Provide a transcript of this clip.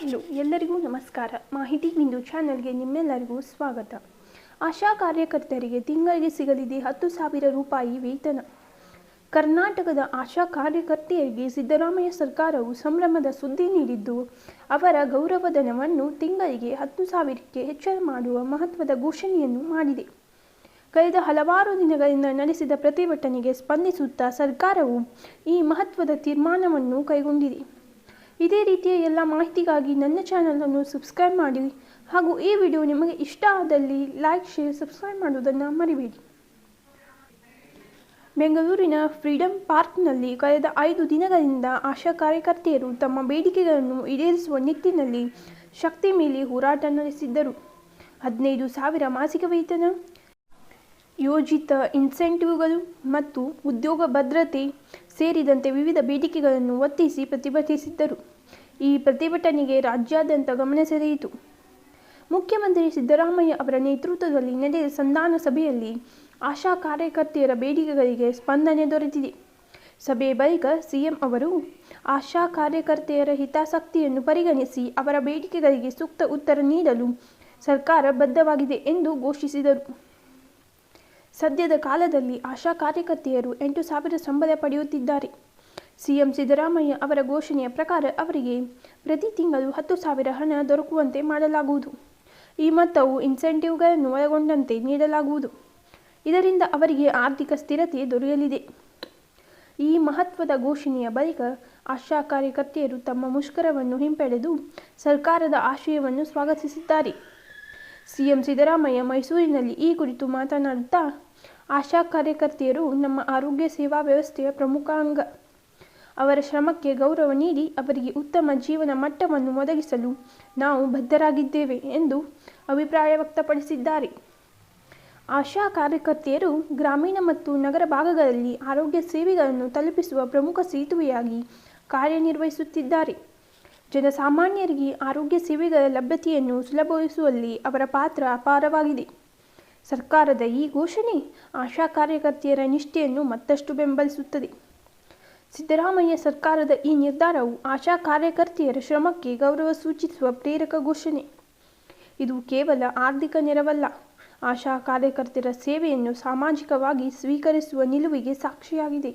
Hello ಎಲ್ಲರಿಗೂ ನಮಸ್ಕಾರ. ಮಾಹಿತಿ ಬಿಂದು ಚಾನೆಲ್ಗೆ ನಿಮ್ಮೆಲ್ಲರಿಗೂ ಸ್ವಾಗತ. ಆಶಾ ಕಾರ್ಯಕರ್ತರಿಗೆ ತಿಂಗಳಿಗೆ ಸಿಗಲಿದೆ 10,000 ರೂಪಾಯಿ ವೇತನ. ಕರ್ನಾಟಕದ ಆಶಾ ಕಾರ್ಯಕರ್ತೆಯರಿಗೆ ಸಿದ್ದರಾಮಯ್ಯ ಸರ್ಕಾರವು ಸಂಭ್ರಮದ ಸುದ್ದಿ ನೀಡಿದ್ದು, ಅವರ ಗೌರವಧನವನ್ನು ತಿಂಗಳಿಗೆ 10,000ಕ್ಕೆ ಹೆಚ್ಚಳ ಮಾಡುವ ಮಹತ್ವದ ಘೋಷಣೆಯನ್ನು ಮಾಡಿದೆ. ಕಳೆದ ಹಲವಾರು ದಿನಗಳಿಂದ ನಡೆಸಿದ ಪ್ರತಿಭಟನೆಗೆ ಸ್ಪಂದಿಸುತ್ತಾ ಸರ್ಕಾರವು ಈ ಮಹತ್ವದ ತೀರ್ಮಾನವನ್ನು ಕೈಗೊಂಡಿದೆ. ಇದೇ ರೀತಿಯ ಎಲ್ಲ ಮಾಹಿತಿಗಾಗಿ ನನ್ನ ಚಾನಲನ್ನು ಸಬ್ಸ್ಕ್ರೈಬ್ ಮಾಡಿ ಹಾಗೂ ಈ ವಿಡಿಯೋ ನಿಮಗೆ ಇಷ್ಟ ಆದಲ್ಲಿ ಲೈಕ್, ಶೇರ್, ಸಬ್ಸ್ಕ್ರೈಬ್ ಮಾಡುವುದನ್ನು ಮರಿಬೇಡಿ. ಬೆಂಗಳೂರಿನ ಫ್ರೀಡಂ ಪಾರ್ಕ್ನಲ್ಲಿ ಕಳೆದ 5 ದಿನಗಳಿಂದ ಆಶಾ ಕಾರ್ಯಕರ್ತೆಯರು ತಮ್ಮ ಬೇಡಿಕೆಗಳನ್ನು ಈಡೇರಿಸುವ ನಿಟ್ಟಿನಲ್ಲಿ ಶಕ್ತಿ ಮೀರಿ ಹೋರಾಟ ನಡೆಸಿದ್ದರು. 15,000 ಮಾಸಿಕ ವೇತನ, ಯೋಜಿತ ಇನ್ಸೆಂಟಿವ್ಗಳು ಮತ್ತು ಉದ್ಯೋಗ ಭದ್ರತೆ ಸೇರಿದಂತೆ ವಿವಿಧ ಬೇಡಿಕೆಗಳನ್ನು ಒತ್ತಿಸಿ ಪ್ರತಿಭಟಿಸಿದ್ದರು. ಈ ಪ್ರತಿಭಟನೆಗೆ ರಾಜ್ಯಾದ್ಯಂತ ಗಮನ ಸೆಳೆಯಿತು. ಮುಖ್ಯಮಂತ್ರಿ ಸಿದ್ದರಾಮಯ್ಯ ಅವರ ನೇತೃತ್ವದಲ್ಲಿ ನಡೆದ ಸಂಧಾನ ಸಭೆಯಲ್ಲಿ ಆಶಾ ಕಾರ್ಯಕರ್ತೆಯರ ಬೇಡಿಕೆಗಳಿಗೆ ಸ್ಪಂದನೆ ದೊರೆತಿದೆ. ಸಭೆಯ ಬಳಿಕ ಸಿಎಂ ಅವರು ಆಶಾ ಕಾರ್ಯಕರ್ತೆಯರ ಹಿತಾಸಕ್ತಿಯನ್ನು ಪರಿಗಣಿಸಿ ಅವರ ಬೇಡಿಕೆಗಳಿಗೆ ಸೂಕ್ತ ಉತ್ತರ ನೀಡಲು ಸರ್ಕಾರ ಬದ್ಧವಾಗಿದೆ ಎಂದು ಘೋಷಿಸಿದರು. ಸದ್ಯದ ಕಾಲದಲ್ಲಿ ಆಶಾ ಕಾರ್ಯಕರ್ತೆಯರು 8,000 ಸಂಬಳ ಪಡೆಯುತ್ತಿದ್ದಾರೆ. ಸಿಎಂ ಸಿದ್ದರಾಮಯ್ಯ ಅವರ ಘೋಷಣೆಯ ಪ್ರಕಾರ ಅವರಿಗೆ ಪ್ರತಿ ತಿಂಗಳು 10,000 ಹಣ ದೊರಕುವಂತೆ ಮಾಡಲಾಗುವುದು. ಈ ಮೊತ್ತವು ಇನ್ಸೆಂಟಿವ್ಗಳನ್ನು ಒಳಗೊಂಡಂತೆ ನೀಡಲಾಗುವುದು. ಇದರಿಂದ ಅವರಿಗೆ ಆರ್ಥಿಕ ಸ್ಥಿರತೆ ದೊರೆಯಲಿದೆ. ಈ ಮಹತ್ವದ ಘೋಷಣೆಯ ಬಳಿಕ ಆಶಾ ಕಾರ್ಯಕರ್ತೆಯರು ತಮ್ಮ ಮುಷ್ಕರವನ್ನು ಹಿಂಪಡೆದು ಸರ್ಕಾರದ ಆಶಯವನ್ನು ಸ್ವಾಗತಿಸಿದ್ದಾರೆ. ಸಿಎಂ ಸಿದ್ದರಾಮಯ್ಯ ಮೈಸೂರಿನಲ್ಲಿ ಈ ಕುರಿತು ಮಾತನಾಡುತ್ತಾ, ಆಶಾ ಕಾರ್ಯಕರ್ತೆಯರು ನಮ್ಮ ಆರೋಗ್ಯ ಸೇವಾ ವ್ಯವಸ್ಥೆಯ ಪ್ರಮುಖ ಅಂಗ. ಅವರ ಶ್ರಮಕ್ಕೆ ಗೌರವ ನೀಡಿ ಅವರಿಗೆ ಉತ್ತಮ ಜೀವನ ಮಟ್ಟವನ್ನು ಒದಗಿಸಲು ನಾವು ಬದ್ಧರಾಗಿದ್ದೇವೆ ಎಂದು ಅಭಿಪ್ರಾಯ ವ್ಯಕ್ತಪಡಿಸಿದ್ದಾರೆ. ಆಶಾ ಕಾರ್ಯಕರ್ತೆಯರು ಗ್ರಾಮೀಣ ಮತ್ತು ನಗರ ಭಾಗಗಳಲ್ಲಿ ಆರೋಗ್ಯ ಸೇವೆಗಳನ್ನು ತಲುಪಿಸುವ ಪ್ರಮುಖ ಸೇತುವೆಯಾಗಿ ಕಾರ್ಯನಿರ್ವಹಿಸುತ್ತಿದ್ದಾರೆ. ಜನಸಾಮಾನ್ಯರಿಗೆ ಆರೋಗ್ಯ ಸೇವೆಗಳ ಲಭ್ಯತೆಯನ್ನು ಸುಲಭಗೊಳಿಸುವಲ್ಲಿ ಅವರ ಪಾತ್ರ ಅಪಾರವಾಗಿದೆ. ಸರ್ಕಾರದ ಈ ಘೋಷಣೆ ಆಶಾ ಕಾರ್ಯಕರ್ತೆಯರ ನಿಷ್ಠೆಯನ್ನು ಮತ್ತಷ್ಟು ಬೆಂಬಲಿಸುತ್ತದೆ. ಸಿದ್ದರಾಮಯ್ಯ ಸರ್ಕಾರದ ಈ ನಿರ್ಧಾರವು ಆಶಾ ಕಾರ್ಯಕರ್ತೆಯರ ಶ್ರಮಕ್ಕೆ ಗೌರವ ಸೂಚಿಸುವ ಪ್ರೇರಕ ಘೋಷಣೆ. ಇದು ಕೇವಲ ಆರ್ಥಿಕ ನೆರವಲ್ಲ, ಆಶಾ ಕಾರ್ಯಕರ್ತೆಯರ ಸೇವೆಯನ್ನು ಸಾಮಾಜಿಕವಾಗಿ ಸ್ವೀಕರಿಸುವ ನಿಲುವಿಗೆ ಸಾಕ್ಷಿಯಾಗಿದೆ.